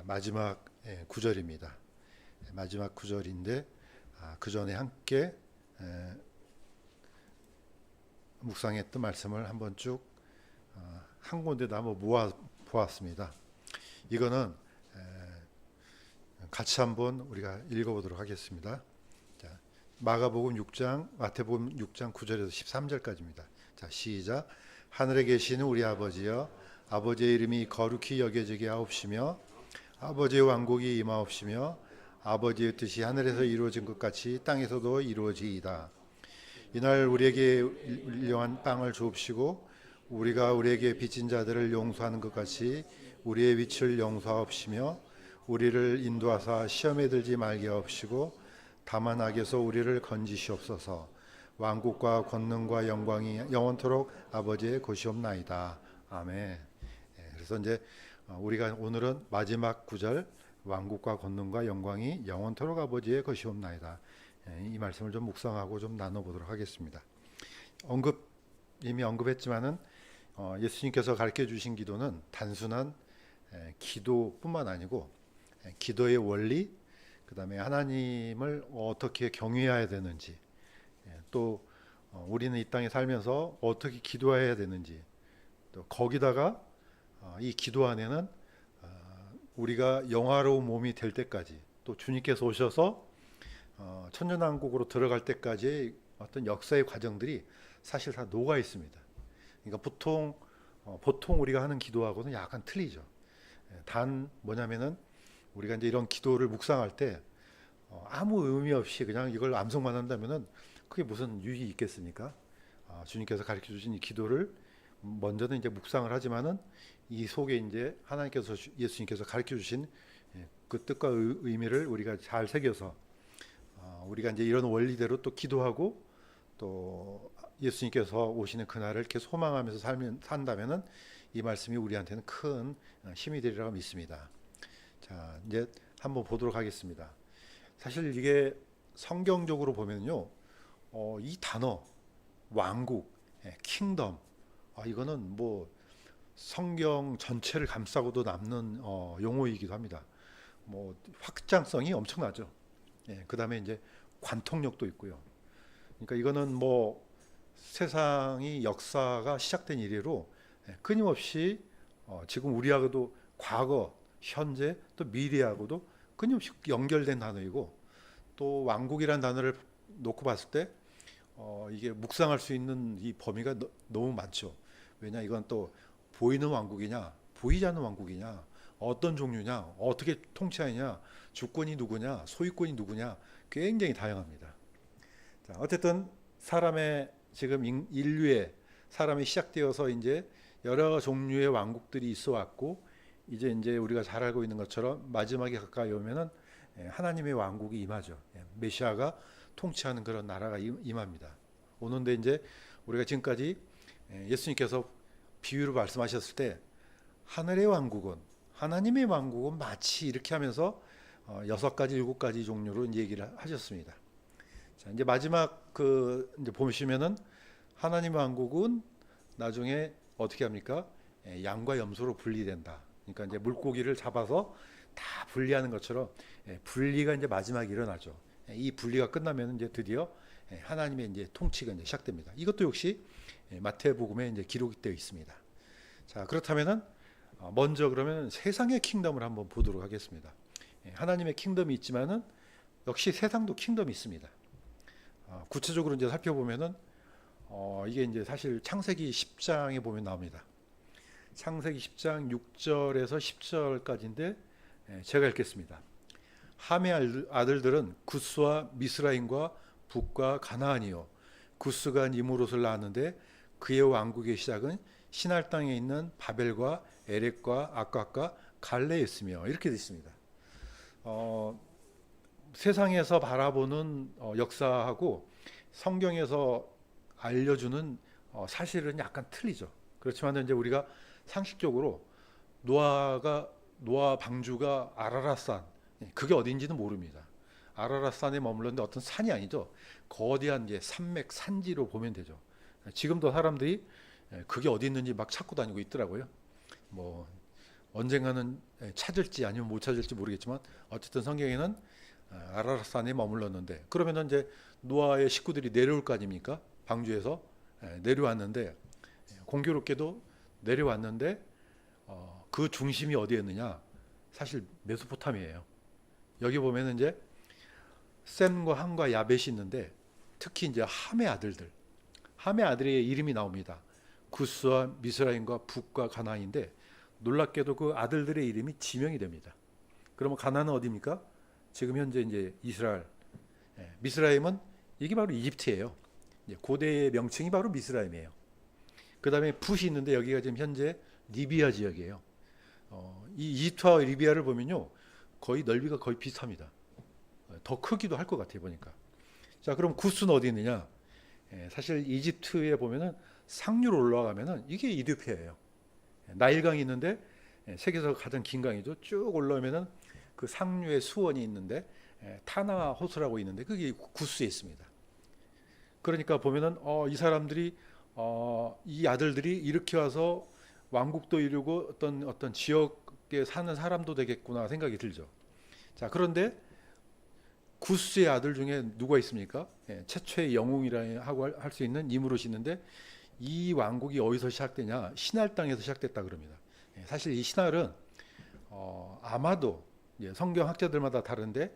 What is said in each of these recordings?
마지막 구절입니다. 마지막 구절인데 그 전에 함께 묵상했던 말씀을 한번 쭉 한 군데다 한번 모아 보았습니다. 이거는 같이 한번 우리가 읽어보도록 하겠습니다. 자, 마가복음 6장, 마태복음 6장 9절에서 13절까지입니다. 자, 시작. 하늘에 계시는 우리 아버지여, 아버지의 이름이 거룩히 여겨지게 하옵시며 아버지의 왕국이 임하옵시며 아버지의 뜻이 하늘에서 이루어진 것 같이 땅에서도 이루어지이다. 이날 우리에게 일용할 빵을 주옵시고 우리가 우리에게 빚진 자들을 용서하는 것 같이 우리의 빚을 용서하옵시며 우리를 인도하사 시험에 들지 말게 하옵시고 다만 악에서 우리를 건지시옵소서. 왕국과 권능과 영광이 영원토록 아버지의 것이옵나이다. 아멘. 그래서 이제 우리가 오늘은 마지막 구절 왕국과 권능과 영광이 영원토록 아버지의 것이옵나이다. 이 말씀을 좀 묵상하고 좀 나눠보도록 하겠습니다. 이미 언급했지만은 예수님께서 가르쳐 주신 기도는 단순한 기도뿐만 아니고 기도의 원리, 그 다음에 하나님을 어떻게 경외해야 되는지, 또 우리는 이 땅에 살면서 어떻게 기도해야 되는지, 또 거기다가 이 기도 안에는 우리가 영화로운 몸이 될 때까지, 또 주님께서 오셔서 천년왕국으로 들어갈 때까지의 어떤 역사의 과정들이 사실 다 녹아 있습니다. 그러니까 보통 우리가 하는 기도하고는 약간 틀리죠. 단 뭐냐면은 우리가 이제 이런 기도를 묵상할 때 아무 의미 없이 그냥 이걸 암송만 한다면은 그게 무슨 유익이 있겠습니까? 주님께서 가르쳐 주신 이 기도를 먼저는 이제 묵상을 하지만은 이 속에 이제 하나님께서 예수님께서 가르쳐 주신 그 뜻과 의미를 우리가 잘 새겨서 우리가 이제 이런 원리대로 또 기도하고 또 예수님께서 오시는 그날을 이렇게 소망하면서 산다면은 이 말씀이 우리한테는 큰 힘이 되리라고 믿습니다. 자, 이제 한번 보도록 하겠습니다. 사실 이게 성경적으로 보면요, 이 단어 왕국, 킹덤, 이거는 뭐 성경 전체를 감싸고도 남는 용어이기도 합니다. 뭐 확장성이 엄청나죠. 그 다음에 이제 관통력도 있고요. 그러니까 이거는 뭐 세상이 역사가 시작된 이래로 끊임없이 지금 우리하고도 과거, 현재, 또 미래하고도 끊임없이 연결된 단어이고, 또 왕국이라는 단어를 놓고 봤을 때 이게 묵상할 수 있는 이 범위가 너무 많죠. 왜냐, 이건 또 보이는 왕국이냐, 보이지 않는 왕국이냐, 어떤 종류냐, 어떻게 통치하느냐, 주권이 누구냐, 소유권이 누구냐, 굉장히 다양합니다. 자, 어쨌든 사람의 지금 인류의 사람이 시작되어서 이제 여러 종류의 왕국들이 있어 왔고, 이제 우리가 잘 알고 있는 것처럼 마지막에 가까이 오면은 하나님의 왕국이 임하죠. 메시아가 통치하는 그런 나라가 임합니다. 오는데 이제 우리가 지금까지 예수님께서 비유로 말씀하셨을 때 하늘의 왕국은, 하나님의 왕국은 마치 이렇게 하면서 6가지 7가지 종류로 이제 얘기를 하셨습니다. 자, 이제 마지막 이제 보시면은 하나님의 왕국은 나중에 어떻게 합니까? 양과 염소로 분리된다. 그러니까 이제 물고기를 잡아서 다 분리하는 것처럼 분리가 이제 마지막에 일어나죠. 이 분리가 끝나면 이제 드디어 하나님의 이제 통치가 이제 시작됩니다. 이것도 역시 마태복음에 이제 기록되어 있습니다. 자, 그렇다면은 먼저 그러면 세상의 킹덤을 한번 보도록 하겠습니다. 하나님의 킹덤이 있지만은 역시 세상도 킹덤이 있습니다. 구체적으로 이제 살펴보면은 이게 이제 사실 창세기 10장에 보면 나옵니다. 창세기 10장 6절에서 10절까지인데 제가 읽겠습니다. 함의 아들들은 구스와 미스라임과 북과 가나안이요, 구스가 니무롯을 낳았는데 그의 왕국의 시작은 신할 땅에 있는 바벨과 에렉과 아깝과 갈레였으며, 이렇게 되어 있습니다. 세상에서 바라보는 역사하고 성경에서 알려주는 사실은 약간 틀리죠. 그렇지만 이제 우리가 상식적으로 노아 방주가 아라랏산, 그게 어딘지는 모릅니다. 아라랏산에 머물렀는데 어떤 산이 아니죠. 거대한 이제 산맥, 산지로 보면 되죠. 지금도 사람들이 그게 어디 있는지 막 찾고 다니고 있더라고요. 뭐 언젠가는 찾을지 아니면 못 찾을지 모르겠지만 어쨌든 성경에는 아라랏산에 머물렀는데, 그러면은 이제 노아의 식구들이 내려올 거 아닙니까? 방주에서 내려왔는데, 공교롭게도 내려왔는데 그 중심이 어디였느냐? 사실 메소포타미아예요. 여기 보면은 이제 셈과 함과 야벳이 있는데, 특히 이제 함의 아들의 이름이 나옵니다. 구스와 미스라임과 북과 가나안인데, 놀랍게도 그 아들들의 이름이 지명이 됩니다. 그러면 가나안은 어디입니까? 지금 현재 이제 이스라엘. 미스라임은 이게 바로 이집트예요. 고대의 명칭이 바로 미스라임이에요. 그 다음에 붓이 있는데 여기가 지금 현재 리비아 지역이에요. 이 이집트와 리비아를 보면요, 거의 넓이가 거의 비슷합니다. 더 크기도 할 것 같아요 보니까. 자, 그럼 구스는 어디 있느냐? 사실 이집트에 보면은 상류로 올라가면은 이게 이디오피아예요. 나일강이 있는데, 세계에서 가장 긴 강이죠. 쭉 올라오면은 그 상류에 수원이 있는데, 타나 호수라고 있는데 그게 구스에 있습니다. 그러니까 보면은 이 사람들이 이 아들들이 이렇게 와서 왕국도 이루고 어떤 지역에 사는 사람도 되겠구나 생각이 들죠. 자, 그런데 구스의 아들 중에 누가 있습니까? 최초의 영웅이라 하고 할 수 있는 니무롯이 있는데, 이 왕국이 어디서 시작되냐? 신할 땅에서 시작됐다 그럽니다. 사실 이 신할은 아마도 성경 학자들마다 다른데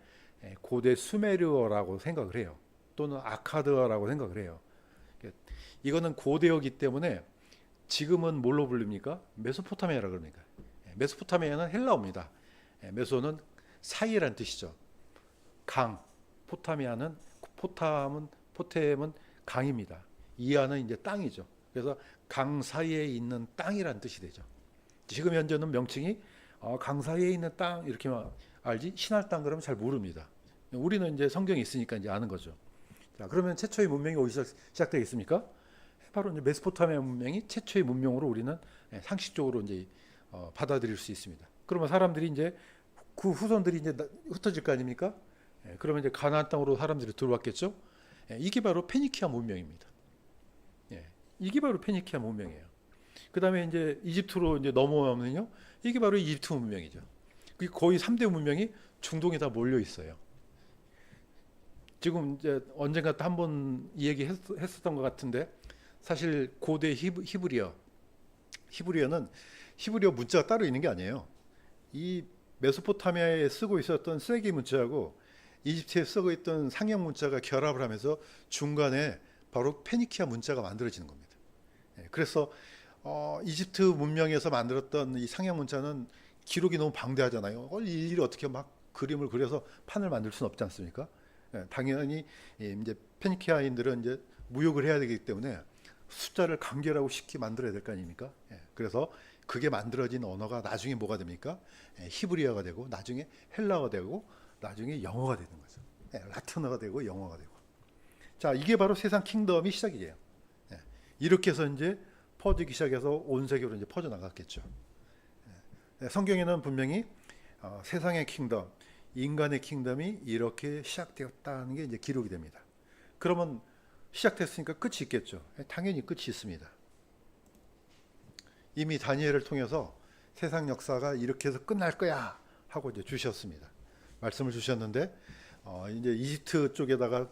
고대 수메르어라고 생각을 해요. 또는 아카드어라고 생각을 해요. 이거는 고대어기 때문에 지금은 뭘로 불립니까? 메소포타미아라 그럽니까? 메소포타미아는 헬라어입니다. 메소는 사이란 뜻이죠. 강, 포템은 강입니다. 이하는 이제 땅이죠. 그래서 강 사이에 있는 땅이란 뜻이 되죠. 지금 현재는 명칭이 강 사이에 있는 땅 이렇게만 알지, 신할 땅 그러면 잘 모릅니다. 우리는 이제 성경이 있으니까 이제 아는 거죠. 자, 그러면 최초의 문명이 어디서 시작되겠습니까? 바로 이제 메소포타미아 문명이 최초의 문명으로 우리는 상식적으로 이제 받아들일 수 있습니다. 그러면 사람들이 이제 그 후손들이 이제 흩어질 거 아닙니까? 그러면 이제 가나안 땅으로 사람들이 들어왔겠죠. 이게 바로 페니키아 문명입니다. 이게 바로 페니키아 문명이에요. 그 다음에 이제 이집트로 이제 넘어오면요, 이게 바로 이집트 문명이죠. 거의 3대 문명이 중동에 다 몰려 있어요. 지금 이제 언젠가 또 한번 이 얘기 했었던 것 같은데, 사실 고대 히브리어는 히브리어 문자가 따로 있는 게 아니에요. 이 메소포타미아에 쓰고 있었던 세기 문자하고 이집트에 쓰고 있던 상형 문자가 결합을 하면서 중간에 바로 페니키아 문자가 만들어지는 겁니다. 그래서 이집트 문명에서 만들었던 이 상형 문자는 기록이 너무 방대하잖아요. 일일이 어떻게 막 그림을 그려서 판을 만들 수는 없지 않습니까? 당연히 이제 페니키아인들은 이제 무역을 해야 되기 때문에 숫자를 간결하고 쉽게 만들어야 될 거 아닙니까? 그래서 그게 만들어진 언어가 나중에 뭐가 됩니까? 히브리어가 되고, 나중에 헬라어가 되고, 나중에 영어가 되는 거죠. 라틴어가 되고 영어가 되고. 자, 이게 바로 세상 킹덤이 시작이에요. 이렇게 해서 이제 퍼지기 시작해서 온 세계로 이제 퍼져 나갔겠죠. 성경에는 분명히 세상의 킹덤, 인간의 킹덤이 이렇게 시작되었다는 게 이제 기록이 됩니다. 그러면 시작됐으니까 끝이 있겠죠. 당연히 끝이 있습니다. 이미 다니엘을 통해서 세상 역사가 이렇게 해서 끝날 거야 하고 이제 주셨습니다. 말씀을 주셨는데, 이제 이집트 쪽에다가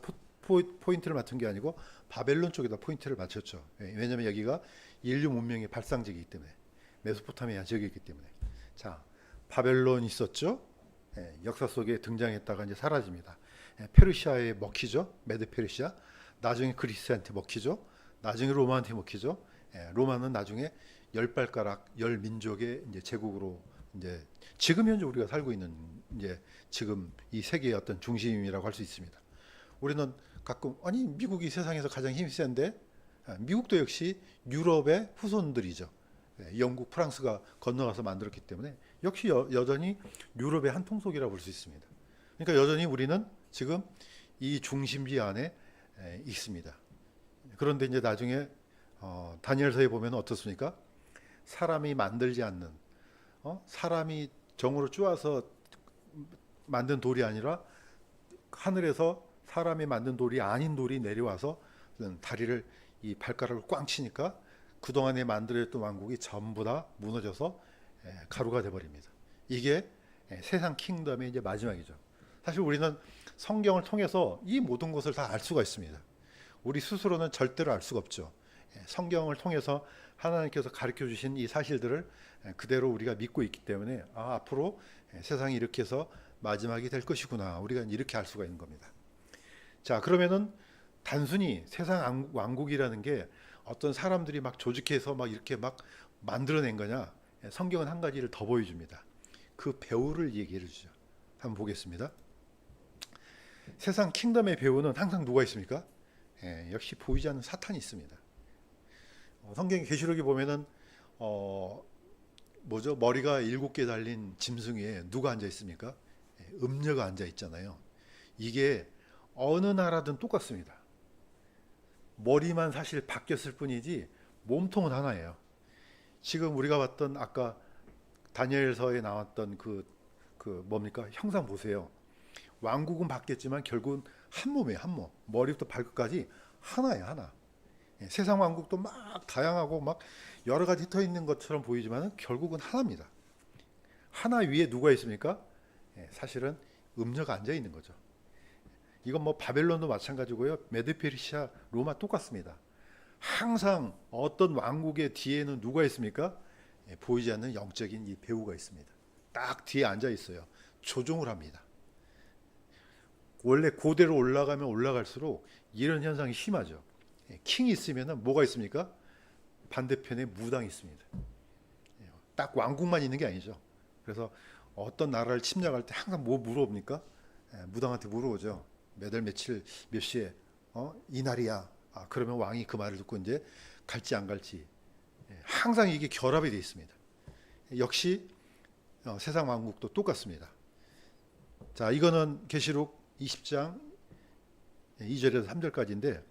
포인트를 맞춘 게 아니고 바벨론 쪽에다 포인트를 맞췄죠. 왜냐하면 여기가 인류 문명의 발상지이기 때문에, 메소포타미아 지역이기 때문에. 자, 바벨론 있었죠. 역사 속에 등장했다가 이제 사라집니다. 페르시아에 먹히죠. 메드 페르시아. 나중에 그리스한테 먹히죠. 나중에 로마한테 먹히죠. 로마는 나중에 열 발가락, 열 민족의 이제 제국으로 이제 지금 현재 우리가 살고 있는 이제 지금 이 세계의 어떤 중심이라고 할 수 있습니다. 우리는 가끔 아니 미국이 세상에서 가장 힘이 센데, 미국도 역시 유럽의 후손들이죠. 영국, 프랑스가 건너가서 만들었기 때문에 역시 여전히 유럽의 한 통속이라고 볼 수 있습니다. 그러니까 여전히 우리는 지금 이 중심지 안에 있습니다. 그런데 이제 나중에 다니엘서에 보면 어떻습니까? 사람이 만들지 않는, 사람이 정으로 쪼아서 만든 돌이 아니라 하늘에서 사람이 만든 돌이 아닌 돌이 내려와서 다리를 이 발가락을 꽝 치니까 그동안에 만들어졌던 왕국이 전부 다 무너져서 가루가 돼버립니다. 이게 세상 킹덤의 이제 마지막이죠. 사실 우리는 성경을 통해서 이 모든 것을 다 알 수가 있습니다. 우리 스스로는 절대로 알 수가 없죠. 성경을 통해서 하나님께서 가르쳐 주신 이 사실들을 그대로 우리가 믿고 있기 때문에 앞으로 세상이 이렇게 해서 마지막이 될 것이구나, 우리가 이렇게 알 수가 있는 겁니다. 자, 그러면은 단순히 세상 왕국이라는 게 어떤 사람들이 막 조직해서 막 이렇게 막 만들어낸 거냐? 성경은 한 가지를 더 보여줍니다. 그 배우를 얘기해 주죠. 한번 보겠습니다. 세상 킹덤의 배우는 항상 누가 있습니까? 역시 보이지 않는 사탄이 있습니다. 성경 계시록에 보면은 머리가 7개 달린 짐승 위에 누가 앉아 있습니까? 음녀가 앉아 있잖아요. 이게 어느 나라든 똑같습니다. 머리만 사실 바뀌었을 뿐이지 몸통은 하나예요. 지금 우리가 봤던 아까 다니엘서에 나왔던 그 뭡니까? 형상 보세요. 왕국은 바뀌었지만 결국은 한 몸이에요, 한 몸. 머리부터 발끝까지 하나예요, 하나. 세상 왕국도 막 다양하고 막 여러 가지 흩어 있는 것처럼 보이지만 결국은 하나입니다. 하나 위에 누가 있습니까? 사실은 음녀가 앉아 있는 거죠. 이건 뭐 바벨론도 마찬가지고요. 메드페르시아, 로마 똑같습니다. 항상 어떤 왕국의 뒤에는 누가 있습니까? 보이지 않는 영적인 이 배우가 있습니다. 딱 뒤에 앉아 있어요. 조종을 합니다. 원래 고대로 올라가면 올라갈수록 이런 현상이 심하죠. 킹이 있으면 뭐가 있습니까? 반대편에 무당이 있습니다. 딱 왕국만 있는 게 아니죠. 그래서 어떤 나라를 침략할 때 항상 뭐 물어봅니까? 무당한테 물어보죠. 몇 월 며칠 몇 시에 이 날이야. 그러면 왕이 그 말을 듣고 이제 갈지 안 갈지. 항상 이게 결합이 되어 있습니다. 역시 세상 왕국도 똑같습니다. 자, 이거는 계시록 20장 2절에서 3절까지인데,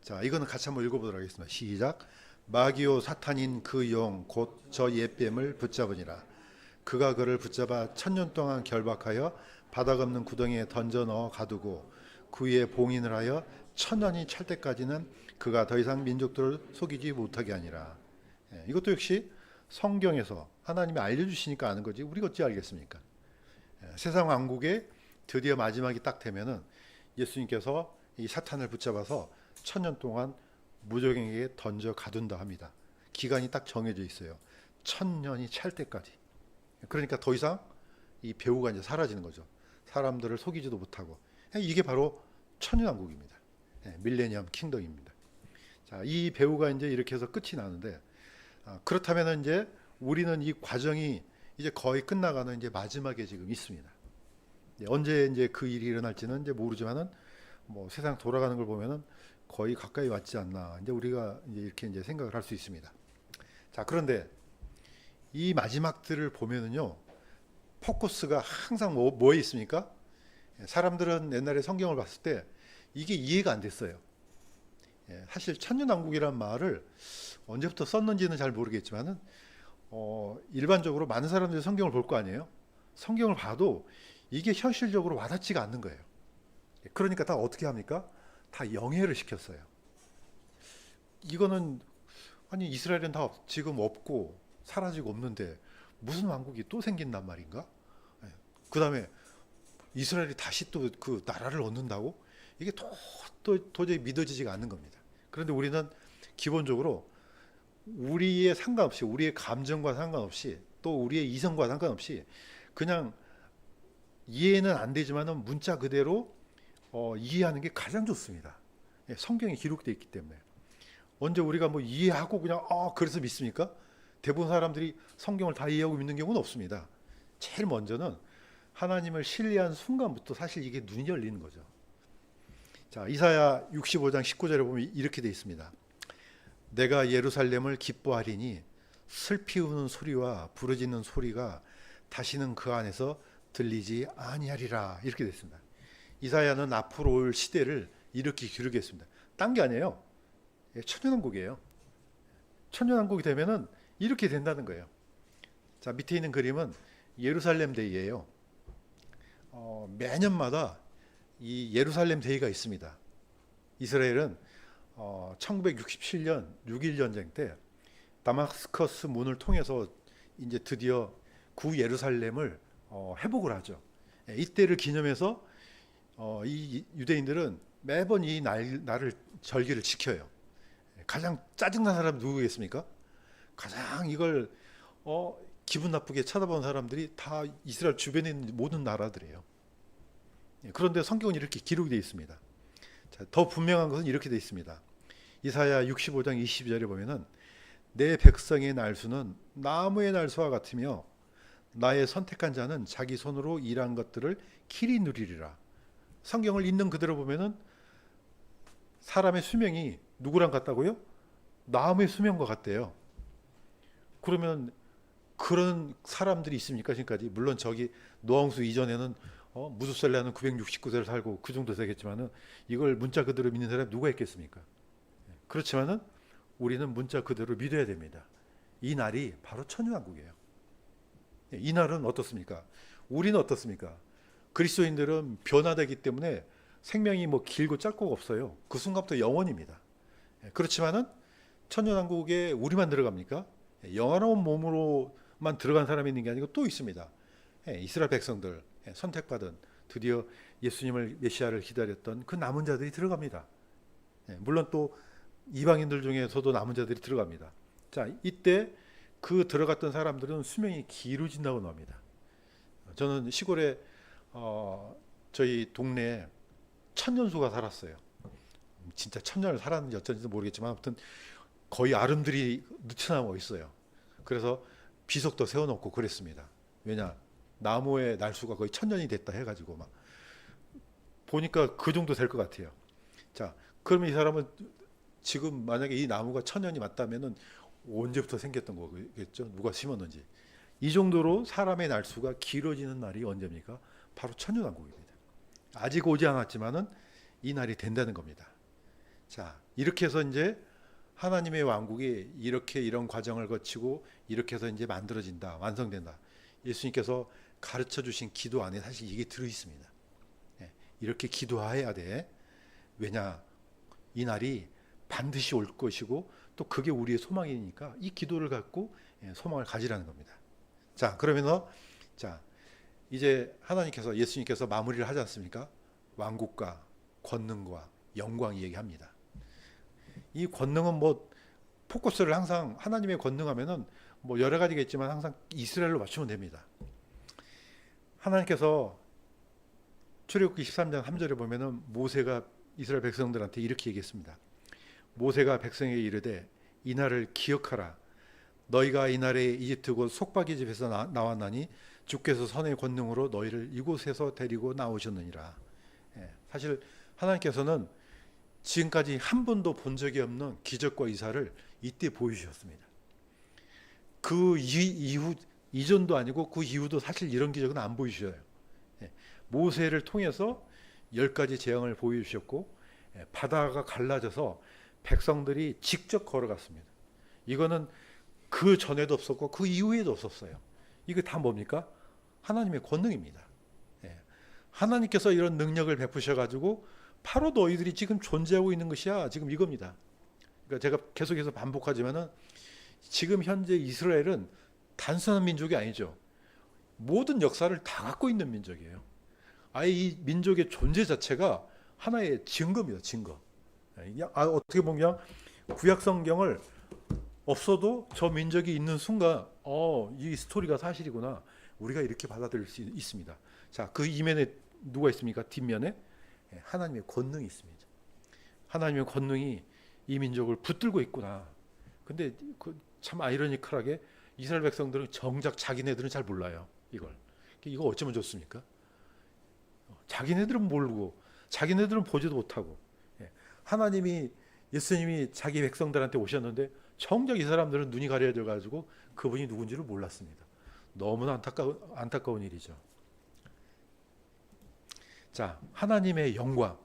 자, 이거는 같이 한번 읽어보도록 하겠습니다. 시작. 마귀요 사탄인 그 영 곧 저 옛뱀을 붙잡으니라. 그가 그를 붙잡아 1000년 동안 결박하여 바닥 없는 구덩이에 던져 넣어 가두고 그 위에 봉인을 하여 1000년이 찰 때까지는 그가 더 이상 민족들을 속이지 못하게 하니라. 이것도 역시 성경에서 하나님이 알려주시니까 아는 거지 우리가 어찌 알겠습니까? 세상 왕국의 드디어 마지막이 딱 되면은 예수님께서 이 사탄을 붙잡아서 1000년 동안 무적행에게 던져 가둔다 합니다. 기간이 딱 정해져 있어요. 1000년이 찰 때까지. 그러니까 더 이상 이 배우가 이제 사라지는 거죠. 사람들을 속이지도 못하고. 이게 바로 천년왕국입니다. 밀레니엄 킹덤입니다. 자, 이 배우가 이제 이렇게 해서 끝이 나는데, 그렇다면 이제 우리는 이 과정이 이제 거의 끝나가는 이제 마지막에 지금 있습니다. 언제 이제 그 일이 일어날지는 이제 모르지만은 뭐 세상 돌아가는 걸 보면은 거의 가까이 왔지 않나. 이제 우리가 이제 이렇게 이제 생각을 할 수 있습니다. 자, 그런데 이 마지막들을 보면은요, 포커스가 항상 뭐에 있습니까? 사람들은 옛날에 성경을 봤을 때 이게 이해가 안 됐어요. 사실 천년왕국이란 말을 언제부터 썼는지는 잘 모르겠지만은 일반적으로 많은 사람들이 성경을 볼 거 아니에요. 성경을 봐도 이게 현실적으로 와닿지가 않는 거예요. 그러니까 다 어떻게 합니까? 다 영해를 시켰어요. 이거는 아니 이스라엘은 다 지금 없고 사라지고 없는데 무슨 왕국이 또 생긴단 말인가? 그 다음에 이스라엘이 다시 또 그 나라를 얻는다고? 이게 도저히 믿어지지가 않는 겁니다. 그런데 우리는 기본적으로 우리의 상관없이, 우리의 감정과 상관없이, 또 우리의 이성과 상관없이 그냥 이해는 안 되지만은 문자 그대로 이해하는 게 가장 좋습니다. 성경에 기록되어 있기 때문에. 언제 우리가 뭐 이해하고 그냥 그래서 믿습니까? 대부분 사람들이 성경을 다 이해하고 믿는 경우는 없습니다. 제일 먼저는 하나님을 신뢰한 순간부터 사실 이게 눈이 열리는 거죠. 자, 이사야 65장 19절에 보면 이렇게 되어 있습니다. 내가 예루살렘을 기뻐하리니 슬피 우는 소리와 부르짖는 소리가 다시는 그 안에서 들리지 아니하리라. 이렇게 되어 있습니다. 이사야는 앞으로 올 시대를 이렇게 기록했습니다. 딴 게 아니에요. 천년왕국이에요. 천년왕국이 되면은 이렇게 된다는 거예요. 자, 밑에 있는 그림은 예루살렘 데이예요. 매년마다 이 예루살렘 데이가 있습니다. 이스라엘은 1967년 6.1 전쟁 때 다마스커스 문을 통해서 이제 드디어 구 예루살렘을 회복을 하죠. 이때를 기념해서 이 유대인들은 매번 이 날을 절기를 지켜요. 가장 짜증난 사람 누구겠습니까? 가장 이걸 기분 나쁘게 쳐다보는 사람들이 다 이스라엘 주변에 있는 모든 나라들이에요. 그런데 성경은 이렇게 기록이 되어 있습니다. 자, 더 분명한 것은 이렇게 되어 있습니다. 이사야 65장 22절에 보면은 내 백성의 날수는 나무의 날수와 같으며 나의 선택한 자는 자기 손으로 일한 것들을 길이 누리리라. 성경을 있는 그대로 보면은 사람의 수명이 누구랑 같다고요? 나무의 수명과 같대요. 그러면 그런 사람들이 있습니까? 지금까지 물론 저기 노홍수 이전에는 무두살라는 969세를 살고 그 정도 되겠지만은 이걸 문자 그대로 믿는 사람이 누가 있겠습니까? 그렇지만은 우리는 문자 그대로 믿어야 됩니다. 이 날이 바로 천유왕국이에요. 이 날은 어떻습니까? 우리는 어떻습니까? 그리스도인들은 변화되기 때문에 생명이 뭐 길고 짧고 없어요. 그 순간부터 영원입니다. 그렇지만은 천년왕국에 우리만 들어갑니까? 영원한 몸으로만 들어간 사람이 있는 게 아니고 또 있습니다. 이스라엘 백성들, 선택받은 드디어 예수님을 메시아를 기다렸던 그 남은 자들이 들어갑니다. 물론 또 이방인들 중에서도 남은 자들이 들어갑니다. 자, 이때 그 들어갔던 사람들은 수명이 길어진다고 나옵니다. 저는 시골에 저희 동네에 천년수가 살았어요. 진짜 천년을 살았는지 어쩐지도 모르겠지만 아무튼 거의 아름들이 느쳐나와 있어요. 그래서 비석도 세워놓고 그랬습니다. 왜냐, 나무의 날수가 거의 천년이 됐다 해가지고 막 보니까 그 정도 될 것 같아요. 자, 그러면 이 사람은 지금 만약에 이 나무가 천년이 맞다면은 언제부터 생겼던 거겠죠? 누가 심었는지. 이 정도로 사람의 날수가 길어지는 날이 언제입니까? 바로 천년왕국입니다. 아직 오지 않았지만은 이 날이 된다는 겁니다. 자, 이렇게 해서 이제 하나님의 왕국이 이렇게 이런 과정을 거치고 이렇게 해서 이제 만들어진다, 완성된다. 예수님께서 가르쳐 주신 기도 안에 사실 이게 들어 있습니다. 이렇게 기도해야 돼. 왜냐, 이 날이 반드시 올 것이고 또 그게 우리의 소망이니까 이 기도를 갖고 소망을 가지라는 겁니다. 자, 그러면 자, 이제 하나님께서 예수님께서 마무리를 하지 않습니까? 왕국과 권능과 영광 얘기합니다. 이 권능은 뭐 포커스를 항상 하나님의 권능하면은 뭐 여러 가지가 있지만 항상 이스라엘로 맞추면 됩니다. 하나님께서 출애굽기 13장 3절에 보면은 모세가 이스라엘 백성들한테 이렇게 얘기했습니다. 모세가 백성에게 이르되 이 날을 기억하라. 너희가 이 날에 이집트 곧 속박이 집에서 나왔나니 주께서 선의 권능으로 너희를 이곳에서 데리고 나오셨느니라. 사실 하나님께서는 지금까지 한 번도 본 적이 없는 기적과 이사를 이때 보여주셨습니다. 그 이후 이전도 아니고 그 이후도 사실 이런 기적은 안 보여주셔요. 모세를 통해서 10가지 재앙을 보여주셨고 바다가 갈라져서 백성들이 직접 걸어갔습니다. 이거는 그 전에도 없었고 그 이후에도 없었어요. 이게 다 뭡니까? 하나님의 권능입니다. 하나님께서 이런 능력을 베푸셔가지고 바로 너희들이 지금 존재하고 있는 것이야. 지금 이겁니다. 그러니까 제가 계속해서 반복하지만은 지금 현재 이스라엘은 단순한 민족이 아니죠. 모든 역사를 다 갖고 있는 민족이에요. 아예 이 민족의 존재 자체가 하나의 증거입니다. 증거. 어떻게 보면 구약 성경을 없어도 저 민족이 있는 순간 이 스토리가 사실이구나. 우리가 이렇게 받아들일 수 있습니다. 자, 그 이면에 누가 있습니까? 뒷면에 하나님의 권능이 있습니다. 하나님의 권능이 이 민족을 붙들고 있구나. 근데 참 아이러니컬하게 이스라엘 백성들은 정작 자기네들은 잘 몰라요. 이거 어쩌면 좋습니까? 자기네들은 모르고 자기네들은 보지도 못하고 하나님이 예수님이 자기 백성들한테 오셨는데 정작 이 사람들은 눈이 가려져 가지고 그분이 누군지를 몰랐습니다. 너무나 안타까운 일이죠. 자, 하나님의 영광.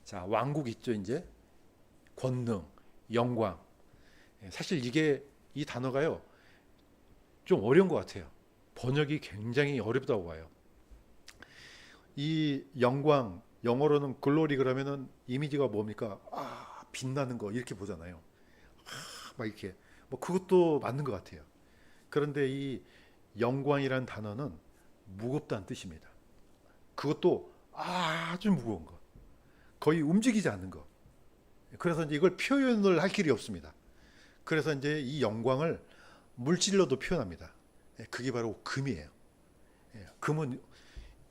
자, 왕국 있죠, 이제. 권능, 영광. 사실 이 단어가요, 좀 어려운 것 같아요. 번역이 굉장히 어렵다고 봐요. 이 영광, 영어로는 글로리 그러면은 이미지가 뭡니까? 빛나는 거 이렇게 보잖아요. 막 이렇게. 뭐 그것도 맞는 것 같아요. 그런데 이 영광이란 단어는 무겁다는 뜻입니다. 그것도 아주 무거운 거, 거의 움직이지 않는 거. 그래서 이제 이걸 표현을 할 길이 없습니다. 그래서 이제 이 영광을 물질로도 표현합니다. 그게 바로 금이에요. 금은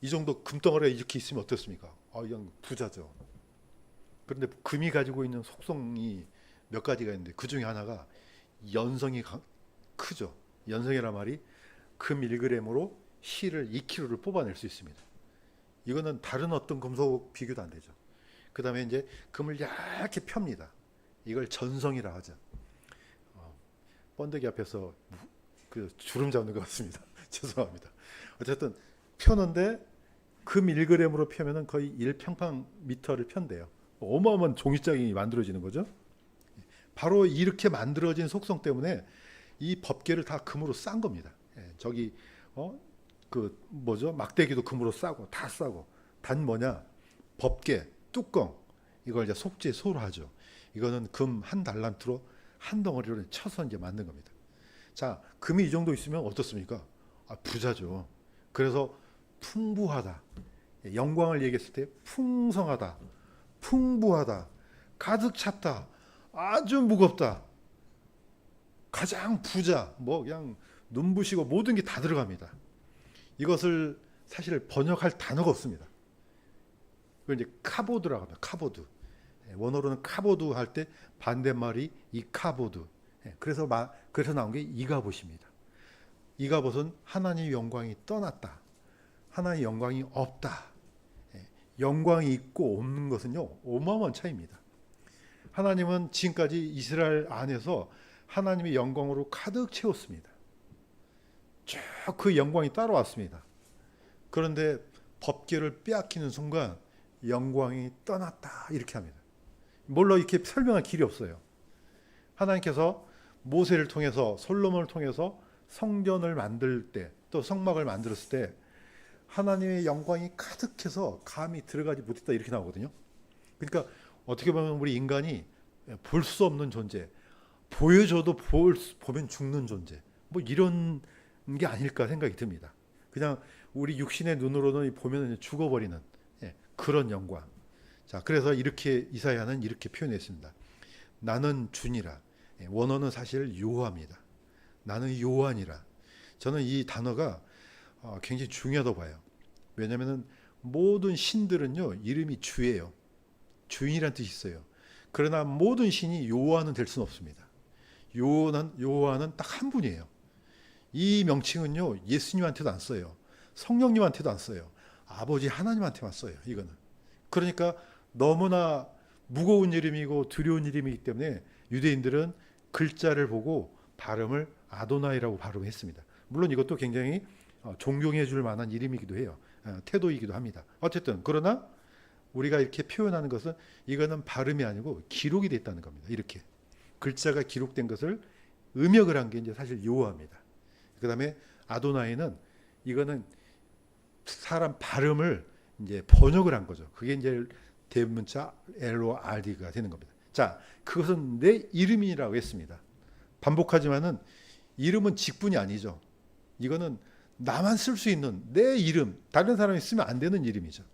이 정도 금덩어리가 이렇게 있으면 어떻습니까? 이건 부자죠. 그런데 금이 가지고 있는 속성이 몇 가지가 있는데 그 중에 하나가 연성이 크죠. 연성이란 말이 금 1g으로 실을 2kg를 뽑아낼 수 있습니다. 이거는 다른 어떤 금속 비교도 안 되죠. 그 다음에 이제 금을 얇게 펴니다. 이걸 전성이라 하죠. 번데기 앞에서 그 주름 잡는 것 같습니다. 죄송합니다. 어쨌든 펴는데 금 1g으로 펴면은 거의 1평방미터를 편대요. 어마어마한 종이장이 만들어지는 거죠. 바로 이렇게 만들어진 속성 때문에 이 법계를 다 금으로 싼 겁니다. 저기 그 뭐죠? 막대기도 금으로 싸고 다 싸고. 단 뭐냐? 법계, 뚜껑 이걸 이제 속재소로 하죠. 이거는 금 한 달란트로 한 덩어리로 쳐서 이제 만든 겁니다. 자, 금이 이 정도 있으면 어떻습니까? 부자죠. 그래서 풍부하다. 영광을 얘기했을 때 풍성하다, 풍부하다, 가득 찼다, 아주 무겁다, 가장 부자, 뭐 그냥 눈부시고 모든 게 다 들어갑니다. 이것을 사실 번역할 단어가 없습니다. 그걸 이제 카보드라고 합니다. 카보드. 원어로는 카보드 할 때 반대말이 이카보드. 그래서 나온 게 이가봇입니다. 이가봇은 하나님의 영광이 떠났다. 하나님의 영광이 없다. 영광이 있고 없는 것은요 어마어마한 차이입니다. 하나님은 지금까지 이스라엘 안에서 하나님의 영광으로 가득 채웠습니다. 쭉 그 영광이 따라왔습니다. 그런데 법궤를 빼앗기는 순간 영광이 떠났다 이렇게 합니다. 뭘로 이렇게 설명할 길이 없어요. 하나님께서 모세를 통해서 솔로몬을 통해서 성전을 만들 때 또 성막을 만들었을 때 하나님의 영광이 가득해서 감히 들어가지 못했다 이렇게 나오거든요. 그러니까 어떻게 보면 우리 인간이 볼 수 없는 존재, 보여줘도 보면 죽는 존재, 뭐 이런 게 아닐까 생각이 듭니다. 그냥 우리 육신의 눈으로는 보면 죽어버리는 그런 영광. 자, 그래서 이렇게 이사야는 이렇게 표현했습니다. 나는 주니라. 원어는 사실 요호입니다. 나는 요호니라. 저는 이 단어가 굉장히 중요하다고 봐요. 왜냐하면 모든 신들은요 이름이 주예요. 주인이라는 뜻이 있어요. 그러나 모든 신이 여호와는 될 수는 없습니다. 여호와는 딱 한 분이에요. 이 명칭은요 예수님한테도 안 써요. 성령님한테도 안 써요. 아버지 하나님한테만 써요. 이거는. 그러니까 너무나 무거운 이름이고 두려운 이름이기 때문에 유대인들은 글자를 보고 발음을 아도나이라고 발음했습니다. 물론 이것도 굉장히 존경해 줄 만한 이름이기도 해요. 태도이기도 합니다. 어쨌든 그러나 우리가 이렇게 표현하는 것은 이거는 발음이 아니고 기록이 됐다는 겁니다. 이렇게 글자가 기록된 것을 음역을 한 게 이제 사실 여호와입니다. 그다음에 아도나이는 이거는 사람 발음을 이제 번역을 한 거죠. 그게 이제 대문자 LORD가 되는 겁니다. 자, 그것은 내 이름이라고 했습니다. 반복하지만은 이름은 직분이 아니죠. 이거는 나만 쓸 수 있는 내 이름, 다른 사람이 쓰면 안 되는 이름이죠.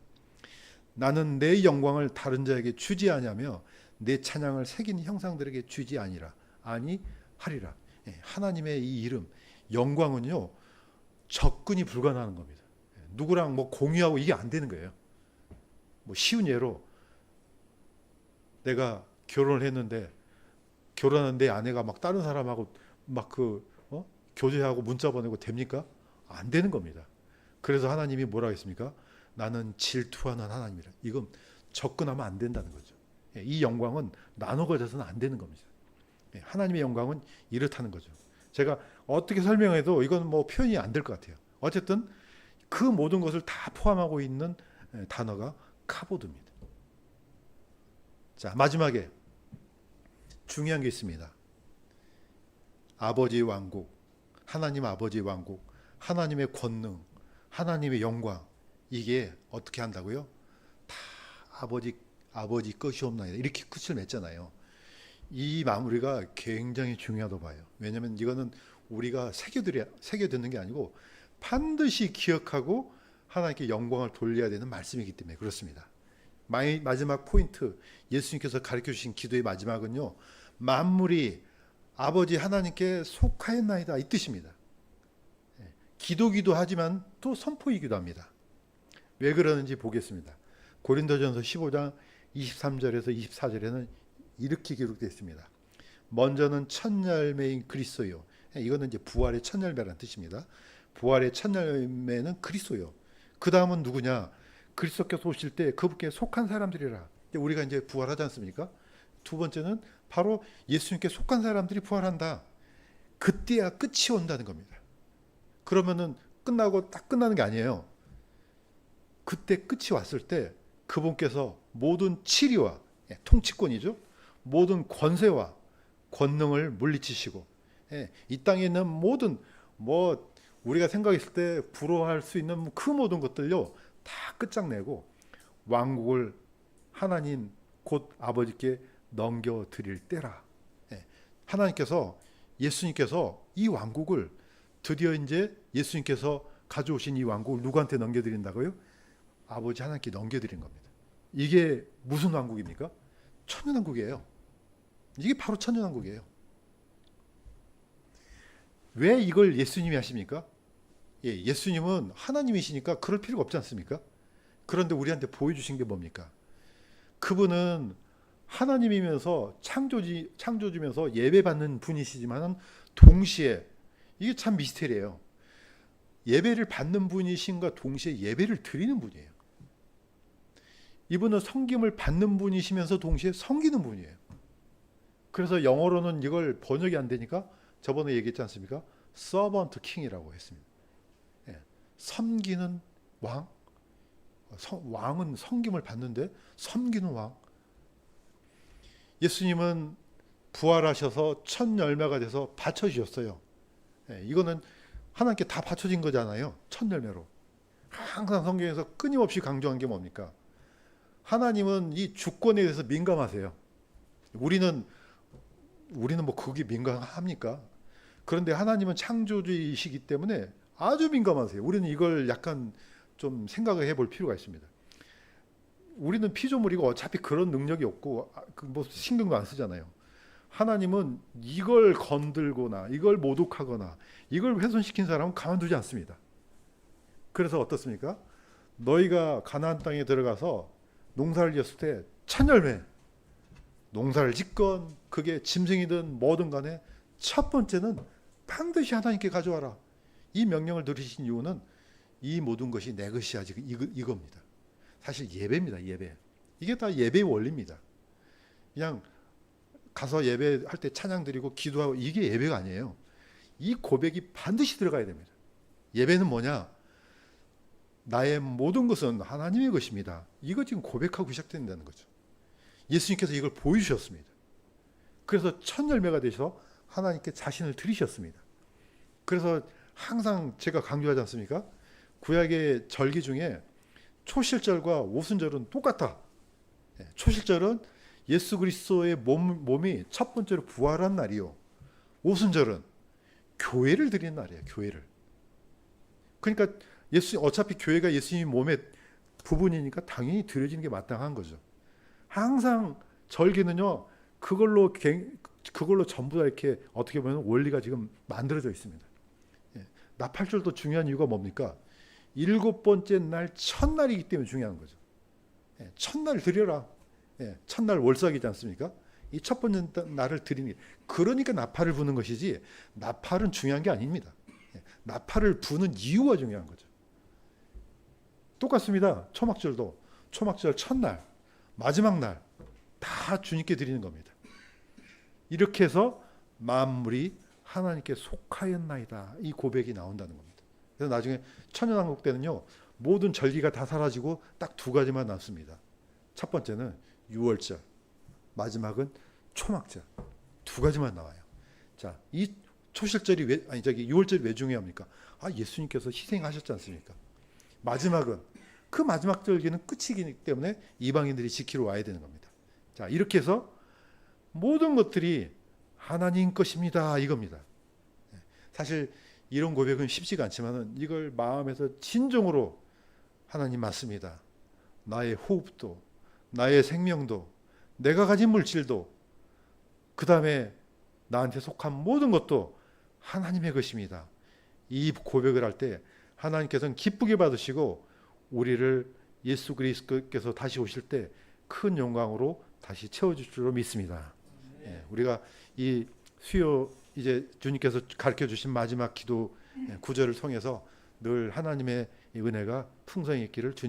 나는 내 영광을 다른 자에게 주지 아니하며 내 찬양을 새긴 형상들에게 주지 아니 하리라. 하나님의 이 이름, 영광은요 접근이 불가능한 겁니다. 누구랑 뭐 공유하고 이게 안 되는 거예요. 뭐 쉬운 예로 내가 결혼을 했는데 결혼한 내 아내가 막 다른 사람하고 막 교제하고 문자 보내고 됩니까? 안 되는 겁니다. 그래서 하나님이 뭐라고 했습니까? 나는 질투하는 하나님이라. 이건 접근하면 안 된다는 거죠. 이 영광은 나눠 가져서는 안 되는 겁니다. 하나님의 영광은 이렇다는 거죠. 제가 어떻게 설명해도 이건 뭐 표현이 안 될 것 같아요. 어쨌든 그 모든 것을 다 포함하고 있는 단어가 카보드입니다. 자, 마지막에 중요한 게 있습니다. 아버지의 왕국, 하나님 아버지의 왕국, 하나님의 권능, 하나님의 영광, 이게 어떻게 한다고요? 다 아버지 것이옵나이다. 이렇게 끝을 맺잖아요. 이 마무리가 굉장히 중요하다고 봐요. 왜냐하면 이거는 우리가 새겨듣는 게 아니고 반드시 기억하고 하나님께 영광을 돌려야 되는 말씀이기 때문에 그렇습니다. 마지막 포인트, 예수님께서 가르쳐 주신 기도의 마지막은요, 만물이 아버지 하나님께 속하였나이다 이 뜻입니다. 기도기도 하지만 또 선포이기도 합니다. 왜 그러는지 보겠습니다. 고린도전서 15장 23절에서 24절에는 이렇게 기록되어 있습니다. 먼저는 첫 열매인 그리스도요. 이거는 이제 부활의 첫 열매라는 뜻입니다. 부활의 첫 열매는 그리스도요. 그 다음은 누구냐? 그리스도께서 오실 때 그분께 속한 사람들이라. 우리가 이제 부활하지 않습니까? 두 번째는 바로 예수님께 속한 사람들이 부활한다. 그때야 끝이 온다는 겁니다. 그러면은 끝나고 딱 끝나는 게 아니에요. 그때 끝이 왔을 때 그분께서 모든 치리와 통치권이죠. 모든 권세와 권능을 물리치시고 이 땅에 있는 모든 우리가 생각했을 때 부러워할 수 있는 그 모든 것들요 다 끝장내고 왕국을 하나님 곧 아버지께 넘겨드릴 때라. 하나님께서 예수님께서 이 왕국을 드디어 이제 예수님께서 가져오신 이 왕국을 누구한테 넘겨드린다고요? 아버지 하나님께 넘겨드린 겁니다. 이게 무슨 왕국입니까? 천년왕국이에요. 이게 바로 천년왕국이에요. 왜 이걸 예수님이 하십니까? 예수님은 하나님이시니까 그럴 필요가 없지 않습니까? 그런데 우리한테 보여주신 게 뭡니까? 그분은 하나님이면서 창조주면서 예배받는 분이시지만 동시에 이게 참 미스테리예요. 예배를 받는 분이신가 동시에 예배를 드리는 분이에요. 이분은 섬김을 받는 분이시면서 동시에 섬기는 분이에요. 그래서 영어로는 이걸 번역이 안 되니까 저번에 얘기했지 않습니까? Servant King이라고 했습니다. 섬기는 왕, 왕은 섬김을 받는데 섬기는 왕. 예수님은 부활하셔서 첫 열매가 돼서 바쳐주셨어요. 이거는 하나님께 다 바쳐진 거잖아요. 첫 열매로. 항상 성경에서 끊임없이 강조한 게 뭡니까? 하나님은 이 주권에 대해서 민감하세요. 우리는 그게 민감합니까? 그런데 하나님은 창조주이시기 때문에 아주 민감하세요. 우리는 이걸 약간 좀 생각을 해볼 필요가 있습니다. 우리는 피조물이고 어차피 그런 능력이 없고 신경도 안 쓰잖아요. 하나님은 이걸 건들거나 이걸 모독하거나 이걸 훼손시킨 사람은 가만두지 않습니다. 그래서 어떻습니까? 너희가 가나안 땅에 들어가서 농사를 지었을 때 첫 열매, 농사를 짓건 그게 짐승이든 뭐든 간에 첫 번째는 반드시 하나님께 가져와라. 이 명령을 들으신 이유는 이 모든 것이 내 것이야 이겁니다. 사실 예배입니다. 예배. 이게 다 예배의 원리입니다. 그냥 가서 예배할 때 찬양 드리고 기도하고 이게 예배가 아니에요. 이 고백이 반드시 들어가야 됩니다. 예배는 뭐냐? 나의 모든 것은 하나님의 것입니다. 이거 지금 고백하고 시작된다는 거죠. 예수님께서 이걸 보여주셨습니다. 그래서 첫 열매가 되셔서 하나님께 자신을 드리셨습니다. 그래서 항상 제가 강조하지 않습니까? 구약의 절기 중에 초실절과 오순절은 똑같아. 초실절은 예수 그리스도의 몸이 첫 번째로 부활한 날이요. 오순절은 교회를 드리는 날이에요. 교회를. 그러니까 어차피 교회가 예수님 몸의 부분이니까 당연히 드려지는 게 마땅한 거죠. 항상 절기는요. 그걸로 전부 다 이렇게 어떻게 보면 원리가 지금 만들어져 있습니다. 나팔절도 중요한 이유가 뭡니까? 7번째 날 첫날이기 때문에 중요한 거죠. 첫날 드려라. 첫날 월삭이지 않습니까? 이 첫 번째 날을 드리는 게 그러니까 나팔을 부는 것이지 나팔은 중요한 게 아닙니다. 나팔을 부는 이유가 중요한 거죠. 똑같습니다. 초막절도 초막절 첫날 마지막 날 다 주님께 드리는 겁니다. 이렇게 해서 만물이 하나님께 속하였나이다 이 고백이 나온다는 겁니다. 그래서 나중에 천년왕국 때는요 모든 절기가 다 사라지고 딱 두 가지만 남습니다. 첫 번째는 유월절, 마지막은 초막절. 두 가지만 나와요. 자, 이 초실절이 유월절이 왜 중요합니까? 예수님께서 희생하셨지 않습니까? 마지막은 그 마지막 절기는 끝이기 때문에 이방인들이 지키러 와야 되는 겁니다. 자, 이렇게 해서 모든 것들이 하나님 것입니다. 이겁니다. 사실 이런 고백은 쉽지가 않지만은 이걸 마음에서 진정으로 하나님 맞습니다. 나의 호흡도, 나의 생명도, 내가 가진 물질도, 그 다음에 나한테 속한 모든 것도 하나님의 것입니다. 이 고백을 할 때 하나님께서는 기쁘게 받으시고 우리를 예수 그리스도께서 다시 오실 때 큰 영광으로 다시 채워줄 줄로 믿습니다. 예, 우리가 이 수요 이제 주님께서 가르쳐 주신 마지막 기도 구절을 통해서 늘 하나님의 은혜가 풍성히 있기를 주님